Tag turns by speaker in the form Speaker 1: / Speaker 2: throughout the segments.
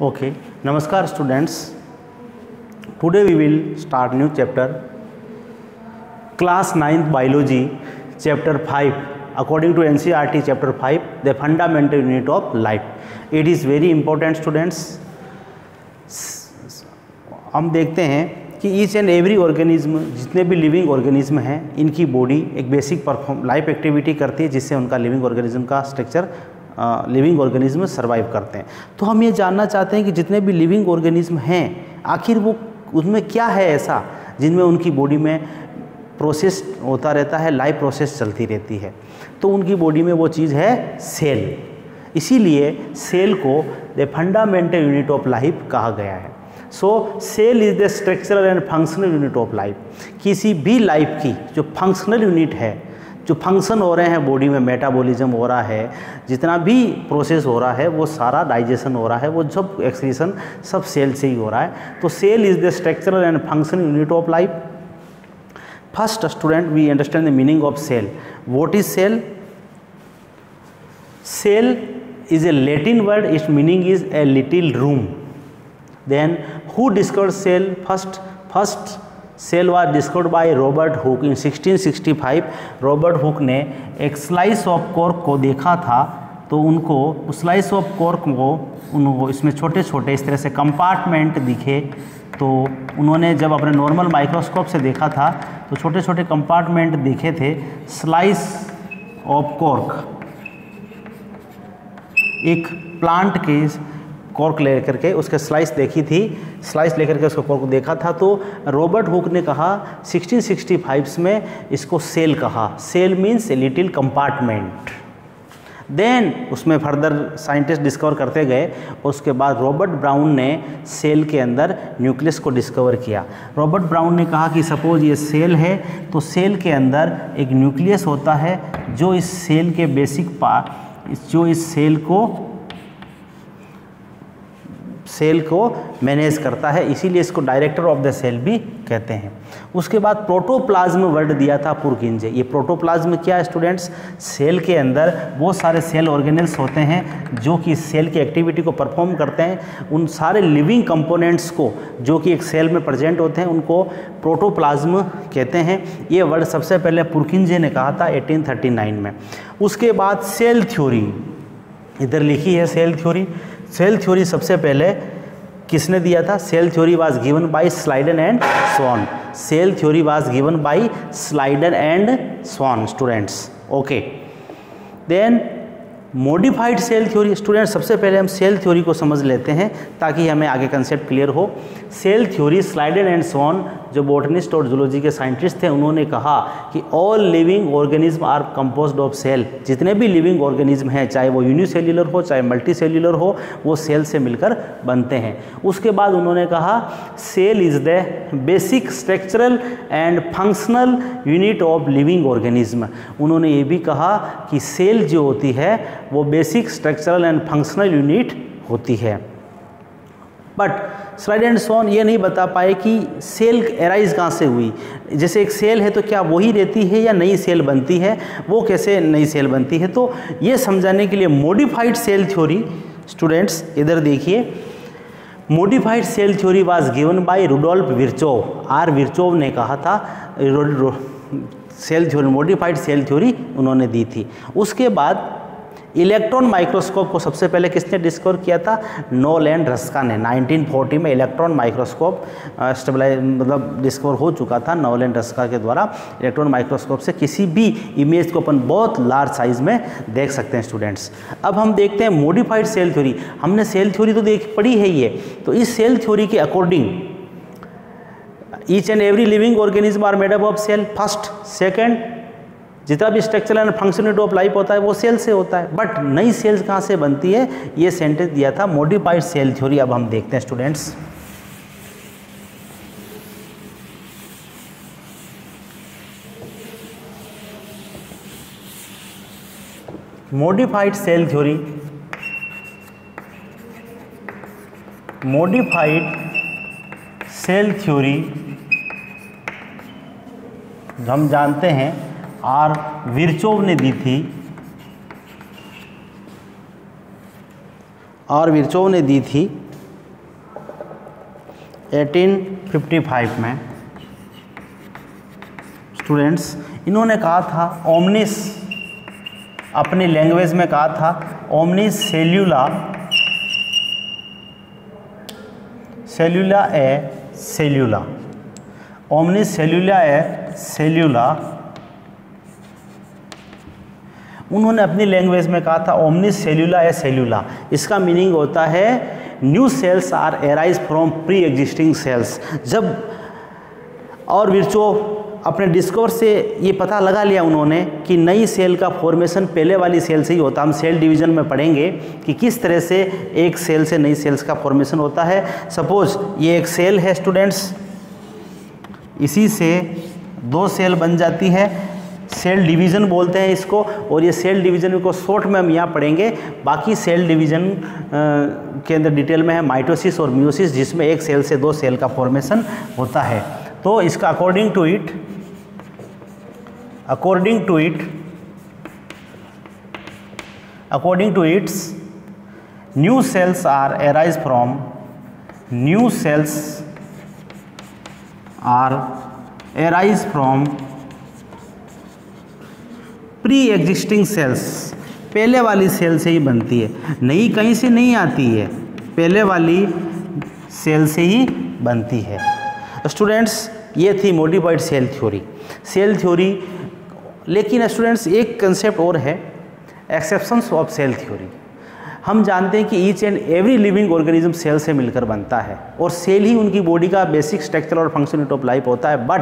Speaker 1: Okay, Namaskar students. Today we will start new chapter, class 9th biology, chapter 5. According to NCERT chapter 5, the fundamental unit of life. It is very important students. हम देखते हैं कि each and every organism, जितने भी living organism हैं, इनकी body एक basic life activity करती है जिससे उनका लिविंग ऑर्गेनिज्म का स्ट्रक्चर लिविंग ऑर्गेनिज्म सर्वाइव करते हैं। तो हम ये जानना चाहते हैं कि जितने भी लिविंग ऑर्गेनिज्म हैं आखिर वो उसमें क्या है ऐसा जिनमें उनकी बॉडी में प्रोसेस होता रहता है, लाइफ प्रोसेस चलती रहती है। तो उनकी बॉडी में वो चीज़ है सेल। इसीलिए सेल को the fundamental unit of life कहा गया है। So cell is the structural and functional unit of life. किसी भी लाइफ की जो फंक्शनल यूनिट है, जो फंक्शन हो रहे हैं बॉडी में, मेटाबॉलिज्म हो रहा है, जितना भी प्रोसेस हो रहा है, वो सारा डाइजेशन हो रहा है, वो सब एक्सक्रीशन सब सेल से ही हो रहा है। तो cell is the structural and functional unit of life. First student, we understand the meaning of cell. What is cell? Cell is a Latin word. Its meaning is a little room. Then who discovered cell? First cell was discovered by Robert Hooke in 1665. Robert Hooke ने एक slice of cork को देखा था, तो उनको उस slice of cork को उनको इसमें छोटे छोटे इस तरह से कंपार्टमेंट दिखे। तो उन्होंने जब अपने नॉर्मल माइक्रोस्कोप से देखा था तो छोटे छोटे कंपार्टमेंट दिखे थे। स्लाइस ऑफ कॉर्क, एक प्लांट के कॉर्क लेकर के उसके स्लाइस देखी थी, स्लाइस लेकर के उसको कॉर्क देखा था। तो रॉबर्ट हुक ने कहा 1665 में इसको सेल कहा। Cell means a little compartment. Then उसमें फर्दर साइंटिस्ट डिस्कवर करते गए और उसके बाद रॉबर्ट ब्राउन ने सेल के अंदर न्यूक्लियस को डिस्कवर किया। रॉबर्ट ब्राउन ने कहा कि सपोज ये सेल है तो सेल के अंदर एक न्यूक्लियस होता है जो इस सेल के बेसिक पार्ट, जो इस सेल को मैनेज करता है, इसीलिए इसको डायरेक्टर ऑफ द सेल भी कहते हैं। उसके बाद प्रोटोप्लाज्म वर्ड दिया था पुरकिंजे। ये प्रोटोप्लाज्म क्या है स्टूडेंट्स? सेल के अंदर बहुत सारे सेल ऑर्गेनेल्स होते हैं जो कि सेल की एक्टिविटी को परफॉर्म करते हैं। उन सारे लिविंग कंपोनेंट्स को जो कि एक सेल में प्रेजेंट होते हैं उनको प्रोटोप्लाज्म कहते हैं। ये वर्ड सबसे पहले पुरकिंजे ने कहा था 1839 में। उसके बाद सेल थ्योरी इधर लिखी है। सेल थ्योरी, सेल थ्योरी सबसे पहले किसने दिया था? Cell theory was given by Schleiden and Schwann. Cell theory was given by Schleiden and Schwann students. Okay, then modified cell theory. Student सबसे पहले हम सेल थ्योरी को समझ लेते हैं ताकि हमें आगे कंसेप्ट क्लियर हो। Cell theory, Schleiden and Schwann जो बॉटनिस्ट और जूलॉजी के साइंटिस्ट थे, उन्होंने कहा कि all living organism are composed of cell. जितने भी लिविंग ऑर्गेनिज्म हैं, चाहे वो यूनिसेल्युलर हो चाहे मल्टी सेल्युलर हो, वो सेल से मिलकर बनते हैं। उसके बाद उन्होंने कहा cell is the basic structural and functional unit of living organism. उन्होंने ये भी कहा कि सेल जो होती है वो basic structural and functional unit होती है। बट स्लाइड एंड स्वॉन ये नहीं बता पाए कि सेल एराइज कहाँ से हुई। जैसे एक सेल है तो क्या वही रहती है या नई सेल बनती है, वो कैसे नई सेल बनती है। तो ये समझाने के लिए मॉडिफाइड सेल थ्योरी, स्टूडेंट्स इधर देखिए, modified cell theory was given by Rudolf Virchow. R Virchow ने कहा था cell theory, modified cell theory उन्होंने दी थी। उसके बाद इलेक्ट्रॉन माइक्रोस्कोप को सबसे पहले किसने डिस्कवर किया था? नोल एंड रस्का ने। 1940 में इलेक्ट्रॉन माइक्रोस्कोप डिस्कवर हो चुका था नोल एंड रस्का के द्वारा। इलेक्ट्रॉन माइक्रोस्कोप से किसी भी इमेज को अपन बहुत लार्ज साइज में देख सकते हैं स्टूडेंट्स। अब हम देखते हैं मॉडिफाइड सेल थ्योरी। हमने सेल थ्योरी तो पढ़ी है ये, तो इस सेल थ्योरी के according each and every living organism are made up of cell. First, second, जितना भी structural and functional of life होता है वो सेल से होता है। बट नई सेल्स कहाँ से बनती है, ये सेंटेंस दिया था मॉडिफाइड सेल थ्योरी। अब हम देखते हैं students, modified cell theory. Modified cell theory हम जानते हैं आर विर्चोव ने दी थी। और विर्चोव ने दी थी 1855 में स्टूडेंट्स इन्होंने कहा था ओमनिस, अपनी लैंग्वेज में कहा था ओमनिस सेल्यूला ए सेल्यूला, ओमनिस सेल्यूला ए सेल्यूला। उन्होंने अपनी लैंग्वेज में कहा था ओमनिस सेल्यूला ए सेल्यूला। इसका मीनिंग होता है new cells are arise from pre existing cells. जब और विर्चोव अपने डिस्कवर से ये पता लगा लिया उन्होंने कि नई सेल का फॉर्मेशन पहले वाली सेल से ही होता। हम सेल डिवीजन में पढ़ेंगे कि किस तरह से एक सेल से नई सेल्स का फॉर्मेशन होता है। सपोज ये एक सेल है स्टूडेंट्स, इसी से दो सेल बन जाती है, सेल डिवीज़न बोलते हैं इसको। और ये सेल डिवीज़न को शॉर्ट में हम यहाँ पढ़ेंगे, बाकी सेल डिवीज़न के अंदर डिटेल में है माइटोसिस और मियोसिस, जिसमें एक सेल से दो सेल का फॉर्मेशन होता है। तो इसका according to its new cells are arise from pre existing cells. पहले वाली सेल से ही बनती है, नई कहीं से नहीं आती है, पहले वाली सेल से ही बनती है। स्टूडेंट्स ये थी मॉडिफाइड सेल थ्योरी। लेकिन स्टूडेंट्स एक कंसेप्ट और है, एक्सेप्शंस ऑफ सेल थ्योरी। हम जानते हैं कि each and every living organism cell से मिलकर बनता है और सेल ही उनकी बॉडी का बेसिक स्ट्रक्चर और फंक्शन यूनिट ऑफ लाइफ होता है। बट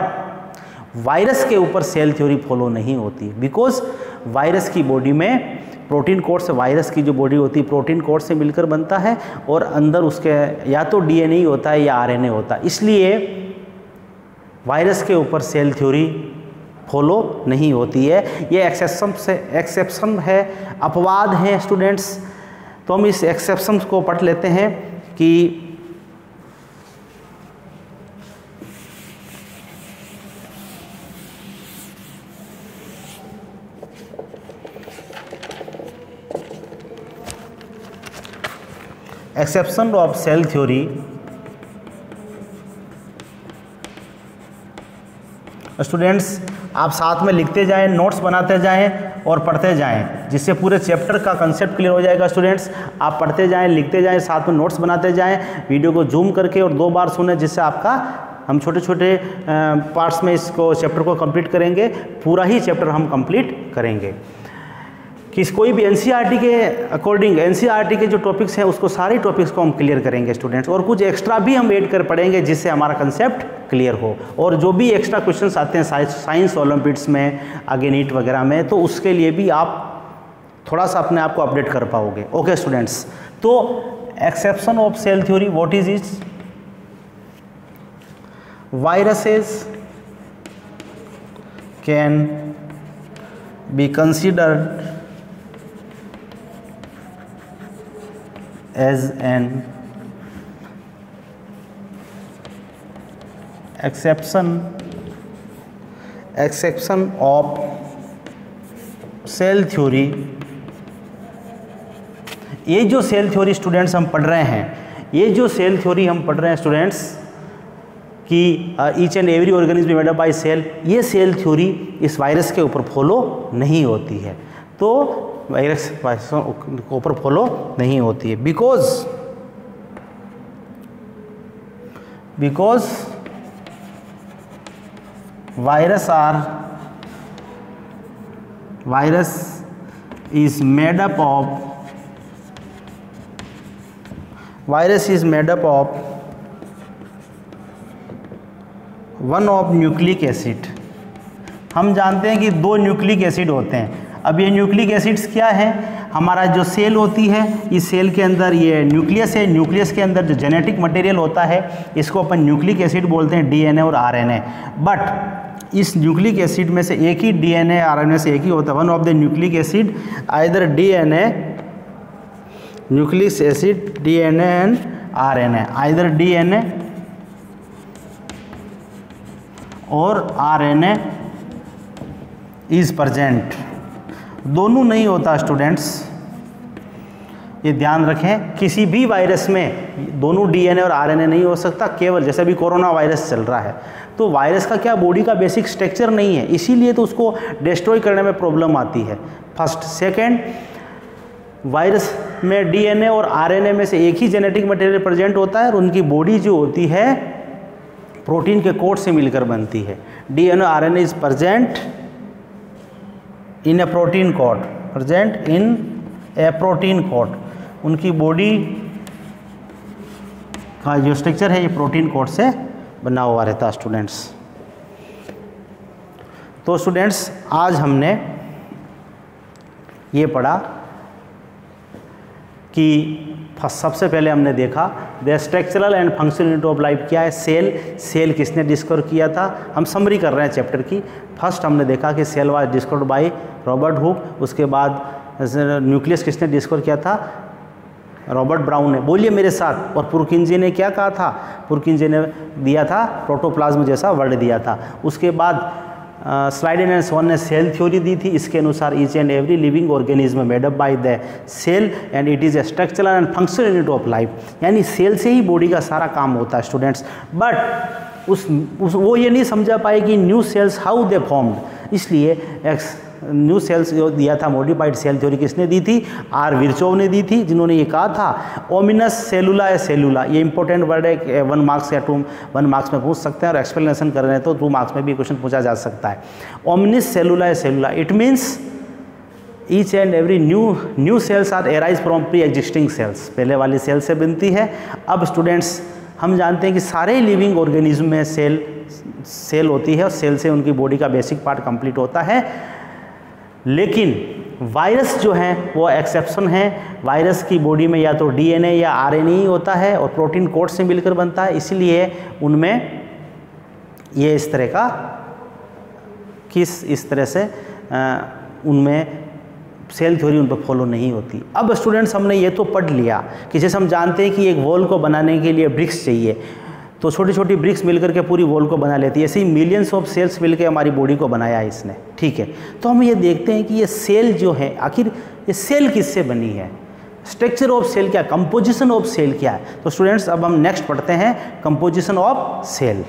Speaker 1: वायरस के ऊपर सेल थ्योरी फॉलो नहीं होती, बिकॉज वायरस की बॉडी में प्रोटीन कोड से, वायरस की जो बॉडी होती है प्रोटीन कोड से मिलकर बनता है और अंदर उसके या तो डीएनए होता है या आरएनए होता है। इसलिए वायरस के ऊपर सेल थ्योरी फॉलो नहीं होती है। ये एक्सेप्शन है, अपवाद हैं स्टूडेंट्स। तो हम इस एक्सेप्शन को पढ़ लेते हैं कि exception of cell theory. Students आप साथ में लिखते जाएं, नोट्स बनाते जाएं और पढ़ते जाएं, जिससे पूरे चैप्टर का कंसेप्ट क्लियर हो जाएगा। स्टूडेंट्स आप पढ़ते जाएं, लिखते जाएं, साथ में नोट्स बनाते जाएं, वीडियो को जूम करके और 2 बार सुने, जिससे आपका हम छोटे छोटे पार्ट्स में इसको चैप्टर को कंप्लीट करेंगे। पूरा ही चैप्टर हम कंप्लीट करेंगे कि कोई भी एनसीईआरटी के अकॉर्डिंग, एनसीईआरटी के जो टॉपिक्स हैं उसको सारे टॉपिक्स को हम क्लियर करेंगे स्टूडेंट्स, और कुछ एक्स्ट्रा भी हम ऐड कर पढ़ेंगे जिससे हमारा कंसेप्ट क्लियर हो। और जो भी एक्स्ट्रा क्वेश्चंस आते हैं साइंस ओलंपियाड्स में, आगे नीट वगैरह में, तो उसके लिए भी आप थोड़ा सा अपने आप को अपडेट कर पाओगे। ओके स्टूडेंट्स, तो exception of cell theory, what is it? Viruses can be considered as an exception of cell theory। ये जो सेल थ्योरी स्टूडेंट्स हम पढ़ रहे हैं, ये जो सेल थ्योरी हम पढ़ रहे हैं स्टूडेंट्स कि each and every organism made up by cell, ये सेल थ्योरी इस वायरस के ऊपर फॉलो नहीं होती है। तो वायरस के ऊपर फॉलो नहीं होती है because virus is made up of one of nucleic acid. हम जानते हैं कि 2 न्यूक्लिक एसिड होते हैं। अब ये न्यूक्लिक एसिड्स क्या है? हमारा जो सेल होती है, इस सेल के अंदर ये न्यूक्लियस है, न्यूक्लियस के अंदर जो जेनेटिक मटेरियल होता है इसको अपन न्यूक्लिक एसिड बोलते हैं, डीएनए और आरएनए। बट इस न्यूक्लिक एसिड में से एक ही डीएनए आरएनए से एक ही होता है। One of the nucleic acid either DNA, nucleic acid DNA and RNA, either DNA और आरएनए इज प्रेजेंट। दोनों नहीं होता स्टूडेंट्स, ये ध्यान रखें, किसी भी वायरस में दोनों डीएनए और आरएनए नहीं हो सकता, केवल जैसे अभी कोरोना वायरस चल रहा है तो वायरस का क्या बॉडी का बेसिक स्ट्रक्चर नहीं है, इसीलिए तो उसको डिस्ट्रॉय करने में प्रॉब्लम आती है। फर्स्ट। सेकेंड, वायरस में डीएनए और आरएनए में से एक ही जेनेटिक मटेरियल प्रेजेंट होता है और उनकी बॉडी जो होती है प्रोटीन के कोट से मिलकर बनती है। DNA RNA is present in a protein coat, present in a protein coat. उनकी बॉडी का जो स्ट्रक्चर है ये प्रोटीन कोट से बना हुआ रहता है स्टूडेंट्स। तो स्टूडेंट्स आज हमने ये पढ़ा कि सबसे पहले हमने देखा the structural and functional unit of life क्या है, सेल। सेल किसने डिस्कवर किया था, हम समरी कर रहे हैं चैप्टर की। फर्स्ट हमने देखा कि cell was discovered by Robert Hooke. उसके बाद न्यूक्लियस किसने डिस्कवर किया था, रॉबर्ट ब्राउन ने। बोलिए मेरे साथ। और पुरकिंजे ने क्या कहा था, पुरकिंजे ने दिया था प्रोटोप्लाज्म जैसा वर्ड दिया था। उसके बाद स्लाइडेन एंड स्वॉन ने सेल थ्योरी दी थी। इसके अनुसार each and every living organism made up by the cell and it is a structural and functional unit of life, यानी सेल से ही बॉडी का सारा काम होता है स्टूडेंट्स। बट वो ये नहीं समझा पाए कि new sales how they formed, इसलिए न्यू सेल्स जो दिया था मॉडिफाइड सेल थ्योरी किसने दी थी, आर विर्चोव ने दी थी, जिन्होंने ये कहा था ओमिनस सेलुला है सेलुला। ये इंपॉर्टेंट वर्ड है, 1 मार्क्स या 1 मार्क्स में पूछ सकते हैं और एक्सप्लेनेशन कर रहे हैं तो 2 मार्क्स में भी क्वेश्चन पूछा जा सकता है। ओमिनस सेलुला है cellula, it means each and every new cells are arise from pre existing cells, पहले वाली सेल से बनती है। अब स्टूडेंट्स हम जानते हैं कि सारे लिविंग ऑर्गेनिज्म में सेल होती है और सेल से उनकी बॉडी का बेसिक पार्ट कंप्लीट होता है, लेकिन वायरस जो हैं वो एक्सेप्शन है। वायरस की बॉडी में या तो डीएनए या आरएनए ही होता है और प्रोटीन कोट से मिलकर बनता है, इसलिए उनमें ये इस तरह से उनमें सेल थ्योरी उन पर फॉलो नहीं होती। अब स्टूडेंट्स हमने ये तो पढ़ लिया कि जैसे हम जानते हैं कि एक वॉल को बनाने के लिए ब्रिक्स चाहिए, तो छोटी छोटी ब्रिक्स मिलकर के पूरी वॉल को बना लेती है। ऐसे ही मिलियंस ऑफ सेल्स मिलकर हमारी बॉडी को बनाया है इसने, ठीक है। तो हम ये देखते हैं कि ये सेल जो है आखिर ये सेल किससे बनी है, स्ट्रक्चर ऑफ सेल क्या, कंपोजिशन ऑफ सेल क्या है। तो स्टूडेंट्स अब हम नेक्स्ट पढ़ते हैं कंपोजिशन ऑफ सेल।